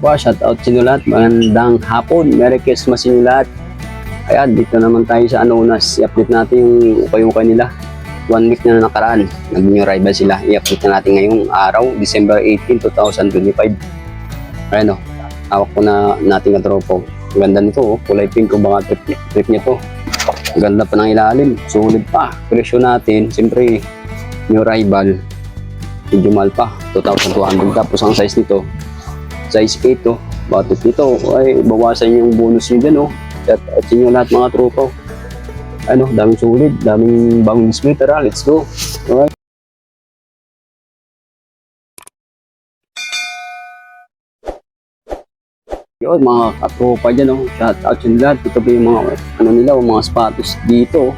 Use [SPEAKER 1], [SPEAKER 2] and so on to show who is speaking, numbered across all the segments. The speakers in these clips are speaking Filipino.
[SPEAKER 1] Po, shout out sa inyo lahat. Magandang hapon. Merry Christmas sa inyo lahat. Ayan, dito naman tayo sa Anonas. I-update natin yung ukay-ukay nila. 1 week na nakaraan. Nag-new arrival sila. I-update na natin ngayong araw, December 18, 2025. Ayan o. Hawak ko na natin ang tropo. Ganda nito o. Kulay pink o baka trip niya to. Ganda pa ng ilalim. Sulit pa. Presyo natin. Siyempre, new arrival. Medyo mahal pa. 2,200. Tapos ang size nito, size 8 o. Bakit nito? Ay, bawasan yung bonus nyo dyan o. At sa inyo lahat mga tropa. Ano, daming sulit, daming bagong display. Tara, let's go. Alright. Yun, mga katropa dyan, oh. Shout out sa lahat. Ito pa yung mga, ano nila, mga sapatos dito.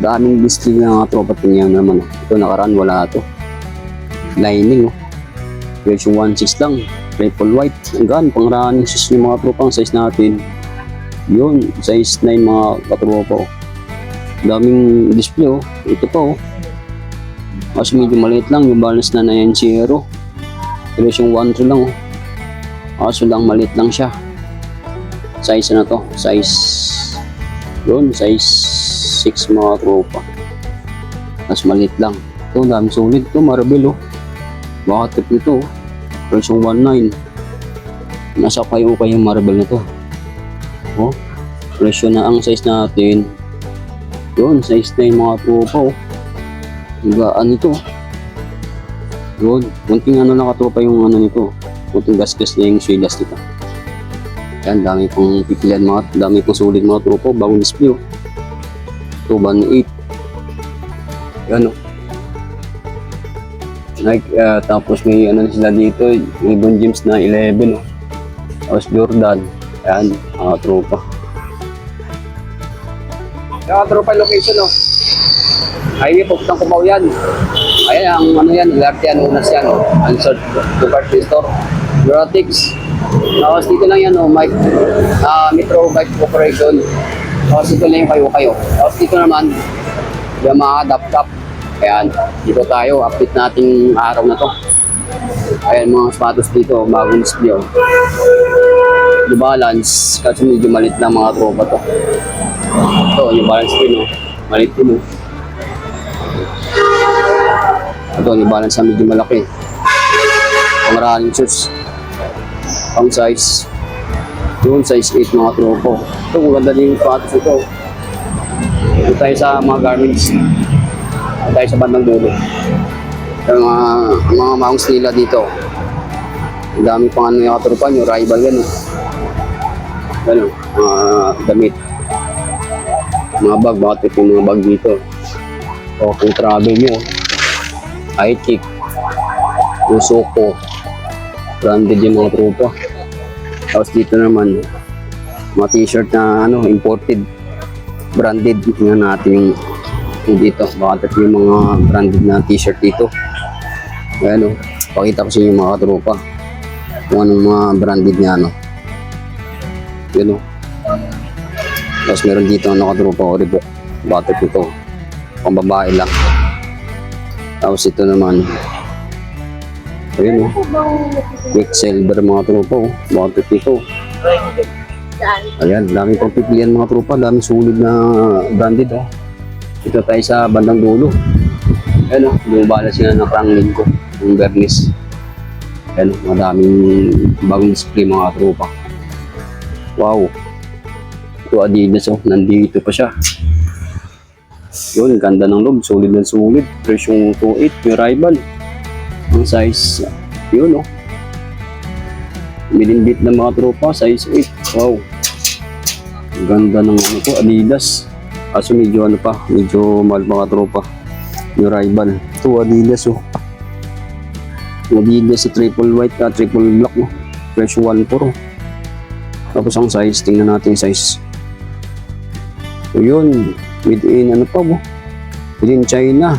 [SPEAKER 1] Daming display ng mga tropa. Tingnan naman, oh. Ito nakaraan, wala ito. Lining, oh. Version 1.6 lang. Triple white. Hanggang, pang running shoes yung mga tropa. Ang size natin. Yun, size 9 mga katropa, oh. Daming display, oh. Ito pa, oh. Kasi medyo maliit lang. Yung balance na 9.0. Pero yung 1.3 lang, oh. Kaso lang maliit lang siya. Size na to? Size yun, size 6 mga tropa. Mas maliit lang. Ito, dami solid to, marble oh. Baka tip nito oh. Version 1.9. Nasa kayo yung marble na to. Oh, presyo na ang size natin. Yun, size 9 mga tropa oh. Higaan nito. Yun, kunting ano nakatropa yung ano nito. Kunting gas-gas na yung swilas dito. Yan, dami pong pipilian mga, dami pong sulit mga tropa, bagong display oh. 2.8. Yan oh. Like, tapos may ano sila dito, Ibon James na 11 oh. Tapos Jordan. Yan, mga tropa. Yan, tropa location oh. Ay, pupunta ko yan. Ayan, ang ano yan, Lartian, Unas yan oh. Answered to party store. Neurotics. Tapos dito lang yan, oh, Metro Bike Corporation. Tapos dito lang yung kayo. Tapos dito naman, yung mga dap-dap. Ayan, dito tayo, update natin araw na to. Ayan, mga sapatos dito, bagong display. Oh. Yung balance, kasi medyo malit lang mga tropa to. Ito, yung balance din, oh. Malit din, oh. Ito, yung balance na medyo malaki. Pang running shoes. Pang size. Yun, size 8 mga tropo. Ito, maganda din yung sapatos ito. Ito tayo sa mga garments. Ito tayo sa bandang dulo. Yung mga mounts nila dito. Ang dami pang ano yung katurupan, yung rival yan. Ano, damit. Mga bag, bakit yung mga bag dito. O, kung travel nyo. High-kick. Usoko. Branded yung mga tropa. Tapos dito naman mga t-shirt na ano, imported, branded. Tingnan natin yung dito, baka yung mga branded na t-shirt dito. Ayan o, pakita ko sa inyo mga tropa kung anong mga branded niya ano. Ayan o. Tapos meron dito ang nakatropa, Reebok, baka ito pang babae lang. Tapos ito naman, ayun o, Quick Silver mga tropa o, bakit ito. Ayan, dami pang pipilian mga tropa, dami sulit na branded o. Ito tayo sa bandang dulo. Ayan o, lumabala sila ng Franklin ko, yung Bernis. Ayan o, madaming bagong display mga tropa. Wow, ito Adidas o, nandito pa siya. Yun, ganda ng loob, sulit na sulit. Presyong 2.8, may rival. Ang size, yun oh. Milinbit na mga tropa, size 8. Wow. Ganda ng ano to, Adidas. Kaso medyo ano pa, medyo mahal mga tropa. Yung rival. Ito Adidas oh. Adidas sa triple white, triple black oh. Presyo 1.4 oh. Tapos ang size, tingnan natin yung size. So yun, made in ano pa oh. Made in China.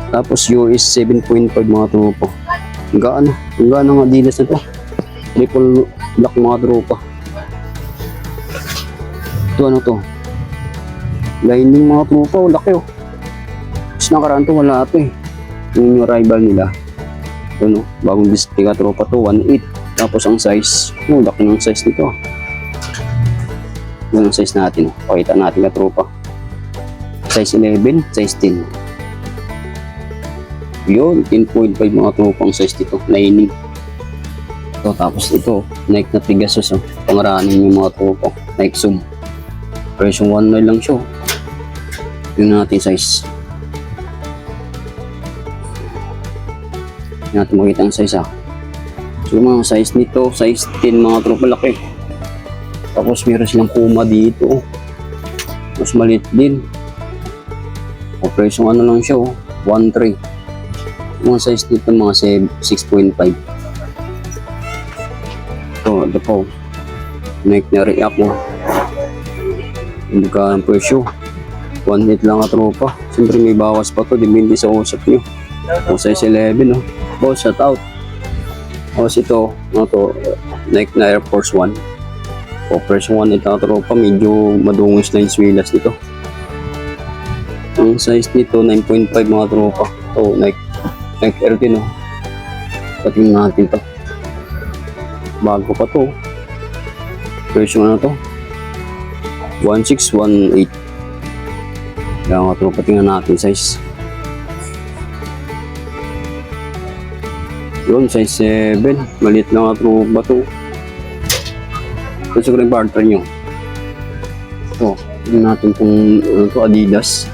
[SPEAKER 1] Tapos US 7.5 mga tropa. Hanggaan ng Adidas na to. Triple black mga tropa. Ito ano to? Lining mga tropa. O laki oh. Tapos nakaraan to wala ito eh. Yung rival nila. Ito no. Bagong display ka tropa to. 1.8. Tapos ang size, laki ng size nito. Yun ang size natin. Pakita natin katropa. Size 11, size 10. Yun, 10.5 mga tropa ang size nito. Lining. Ito, tapos ito, Nike na Pegasus. Pangaranin yung mga tropa. Nike Zoom. Presyo 1.9 lang siya. Yun natin size. Yun natin makita ang size So mga size nito, size 10 mga tropa, laki. Tapos meron silang Puma dito. Mas maliit din. O presyo ano lang siya 1.3. Mga size nito mga 6.5. Ito po. Nike na React Hindi ka ang presyo. 1.8 lang tropa. Siyempre may bawas pa to. Depende sa usap nyo. O size 11 Boss, shout out. Tapos ito, Nike na Air Force 1. O presyo 1 ito tropa, medyo madungis na yung swilas nito. Ang size nito 9.5 mga tropa. Ito, Nike Air din Patingin natin to. Bago pa to. Presyo ano to? 1618. Kaya mga tropa, tingnan natin size. Yun, size 7. Maliit na mga tropa to. Ito siguro yung partner nyo. Ito, tingnan natin kung Adidas.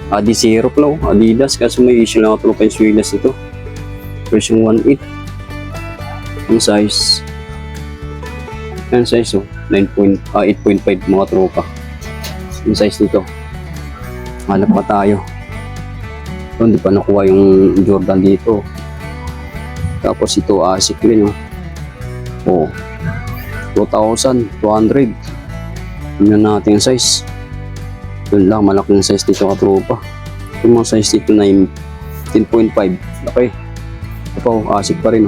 [SPEAKER 1] Adi Zero Flow, Adidas. Kasi may issue lang tropa yung swilas ito. Version 1.8. Yung size. Yung size 8.5 mga tropa. Yung size nito. Hanap pa tayo. Ito, hindi pa nakuha yung Jordan dito. Tapos ito ASIC rin 2,200. Tingnan natin yung size. Yun lang, malaking size dito katropa. Yung mga size dito na 10.5. Okay. Ito ASIC pa rin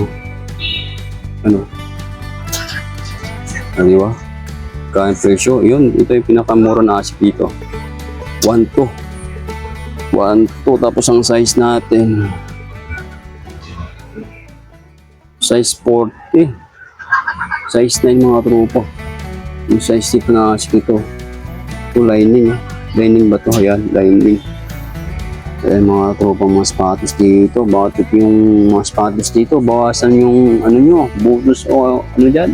[SPEAKER 1] di ba? Kaya presyo, yun, ito yung pinakamura na ASIC dito. 1.2. Tapos ang size natin size 40. Size 9 mga tropa. Yung size dito na ASIC ito. Ito lining Lining ba ito? Ayan, lining. Ayan mga tropa, mga sapatos dito. Bakit yung mga sapatos dito? Bawasan yung nyo, butos o dyan.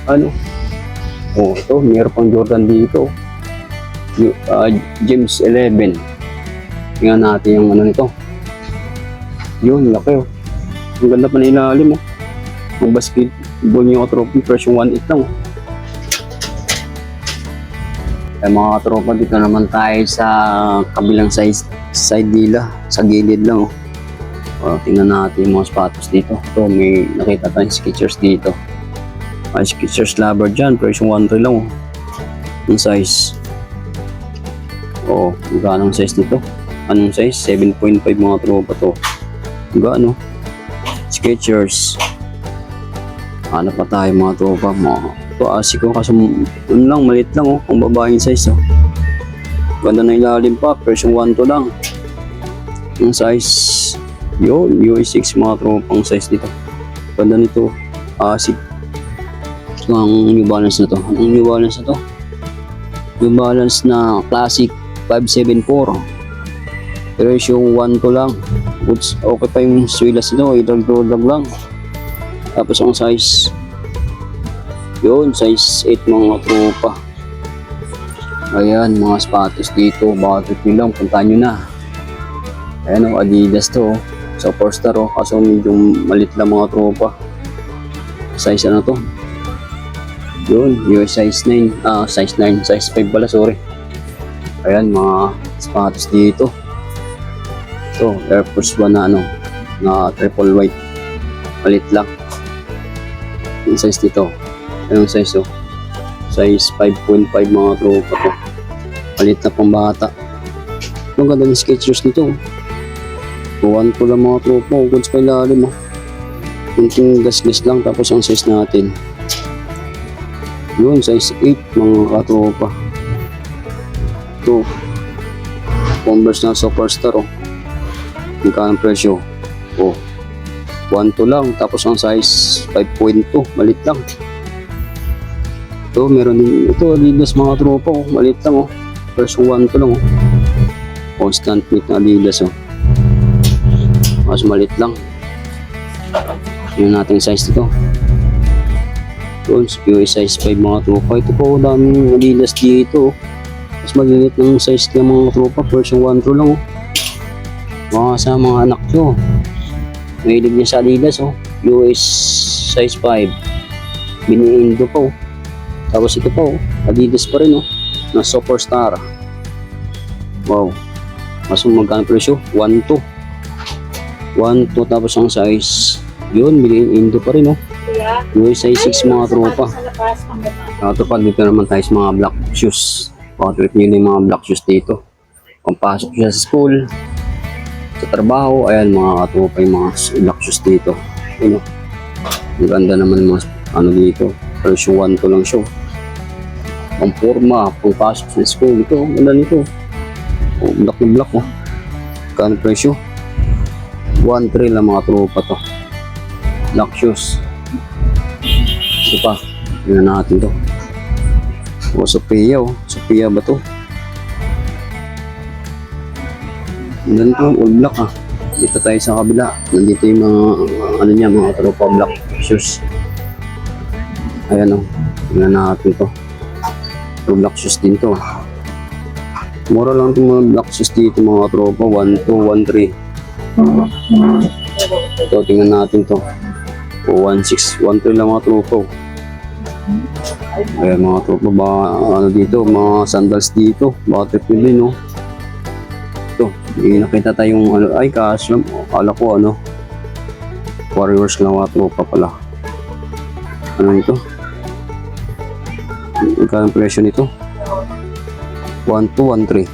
[SPEAKER 1] Ito, mayroon pang Jordan dito. James 11. Tingnan natin yung nito. Yun, laki Ang ganda pa na ilalim Ang basketball nyo tropa, presyo 1.8 lang Ay mga tropa, dito naman tayo sa kabilang side nila, sa gilid lang tingnan natin yung mga sapatos dito. Ito, may nakita tayong Skechers dito. Ay, Skechers Lover dyan, presyo 1.3 lang yung size. Magkano ang size nito? Anong size? 7.5 mga tropa to. Magkano? Skechers. Ano pa tayo mga tropa? Ito ASIC kasi maliit lang kung babaeng size Ganda na ilalim pa, version 1 to lang. Yung size, yun, US6 mga tropang size dito. Ganda nito, ASIC. Ito ang New Balance na to. Anong New Balance na to? New Balance na Classic 574. Version 1 to lang. Okay pa yung swilas nito, idag-dag lang. Tapos ang size, yun, size 8 mga tropa. Ayan, mga sapatos dito. Bakit nyo lang, puntahan nyo na. Ayan Adidas to Superstar kaso medyo malit lang mga tropa. Size ano to? Yun, US size 9. Size 5 pala, sorry. Ayan, mga sapatos dito. Ito, Air Force 1 na triple white. Malit lang. Yung size dito. Anong size Size 5.5 mga tropa to. Palit na pang bata. Ang ganda ng Skechers nito. 1 ko lang mga tropa. Goods pa ilalim kunting gas-gas lang. Tapos ang size natin. Yun, size 8 mga katropa. Ito. Converse na Superstar Magkano ang presyo? 1.2 lang. Tapos ang size 5.2, malit lang. Ito, meron din. Ito, Adidas mga tropa, oh. Malit lang, oh. Version 1.2 lang, oh. Constant fit na Adidas, oh. Mas malit lang. Yung nating size dito. Ito, US size 5 mga tropa. Ito po, daming Adidas dito, oh. Mas maliit ng size ng mga tropa. Version 1.2 lang, oh. Mga sa mga anak nyo. Mahilig niya sa Adidas, oh. US size 5. Biniindo pa, oh. Tapos ito pa, oh. Adidas pa rin, oh. Na Superstar. Wow. Mas magkano presyo? 1.2. 1.2 tapos ang size. Yun, biniindo pa rin, oh. US size 6 mga tropa. Ito pa, dito naman tayo sa mga black shoes. Pag-trip nyo yung mga black shoes dito. Pampasok siya sa school, sa trabaho, ayan mga katropa yung mga black shoes dito. Ano, ang ganda naman mga ano dito. Version 1.2 lang siya. Ang forma, pagpasok sa school. Ito, ganda nito. Oh, black na black, oh. Kano presyo? 1.3 lang mga tropa to. Black shoes. Ito pa, tingnan natin to. O, Sophia, oh. Sophia ba to? Ganito, all black, ah. Dito tayo sa kabila. Nandito yung mga, ano niya, mga tropa black shoes. Ayan, oh. Tingnan natin to. Ito, black shoes din to. Mura lang itong mga black shoes dito, mga tropa. 1.2, 1.3. Ito, tingnan natin to. O, 1.6, 1.3 lang mga tropa. Ayan mga tropa, ano dito, mga sandals dito, baka trip nyo din, no? Ito, nakita tayong, ano, ay kaso, akala ko, ano, Warriors lang mga tropa pala. Ano ito? Magkano presyo nito? 1.2, 1.3.